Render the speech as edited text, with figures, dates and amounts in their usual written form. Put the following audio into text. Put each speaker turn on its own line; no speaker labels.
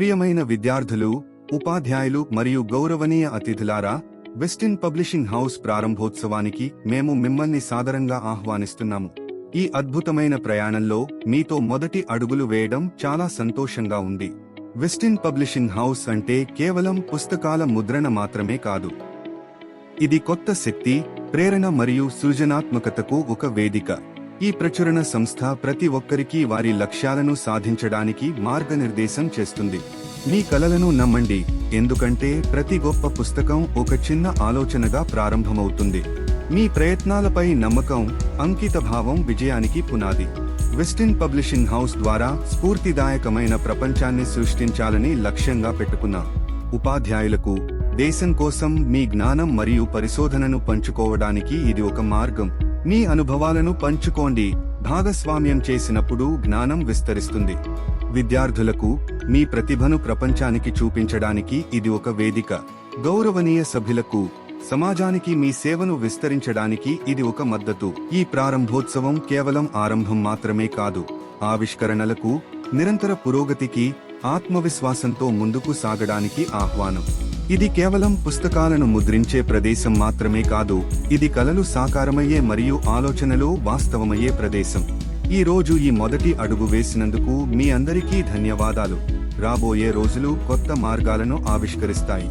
ప్రియమైన విద్యార్థులు, ఉపాధ్యాయులు మరియు గౌరవనీయ అతిథులారా, వెస్టిన్ పబ్లిషింగ్ హౌస్ ప్రారంభోత్సవానికి మేము మిమ్మల్ని సాదరంగా ఆహ్వానిస్తున్నాము. ఈ అద్భుతమైన ప్రయాణంలో మీతో మొదటి అడుగులు వేయడం చాలా సంతోషంగా ఉంది. వెస్టిన్ పబ్లిషింగ్ హౌస్ అంటే కేవలం పుస్తకాల ముద్రణ మాత్రమే కాదు. ఇది కొత్త శక్తి, ప్రేరణ మరియు సృజనాత్మకతకు ఒక వేదిక. ఈ ప్రచురణ సంస్థ ప్రతి ఒక్కరికి వారి లక్ష్యాలను సాధించడానికి మార్గనిర్దేశం చేస్తుంది. మీ కలలను నమ్మండి, ఎందుకంటే ప్రతి గొప్ప పుస్తకం ఒక చిన్న ఆలోచనగా ప్రారంభమవుతుంది. మీ ప్రయత్నాలపై నమ్మకం, అంకితభావం విజయానికి పునాది. వెస్టిన్ పబ్లిషింగ్ హౌస్ ద్వారా స్ఫూర్తిదాయకమైన ప్రపంచాన్ని సృష్టించాలని లక్ష్యంగా పెట్టుకున్నాం. ఉపాధ్యాయులకు, దేశం కోసం మీ జ్ఞానం మరియు పరిశోధనను పంచుకోవడానికి ఇది ఒక మార్గం. మీ అనుభవాలను పంచుకోండి, భాగస్వామ్యం చేసినప్పుడు జ్ఞానం విస్తరిస్తుంది. విద్యార్థులకు, మీ ప్రతిభను ప్రపంచానికి చూపించడానికి ఇది ఒక వేదిక. గౌరవనీయ సభ్యులకు, సమాజానికి మీ సేవను విస్తరించడానికి ఇది ఒక మద్దతు. ఈ ప్రారంభోత్సవం కేవలం ఆరంభం మాత్రమే కాదు, ఆవిష్కరణలకు, నిరంతర పురోగతికి, ఆత్మవిశ్వాసంతో ముందుకు సాగడానికి ఆహ్వానం. ఇది కేవలం పుస్తకాలను ముద్రించే ప్రదేశం మాత్రమే కాదు, ఇది కలలు సాకారమయ్యే మరియు ఆలోచనలు వాస్తవమయ్యే ప్రదేశం. ఈ రోజు ఈ మొదటి అడుగు వేసినందుకు మీ అందరికీ ధన్యవాదాలు. రాబోయే రోజులు కొత్త మార్గాలను ఆవిష్కరిస్తాయి.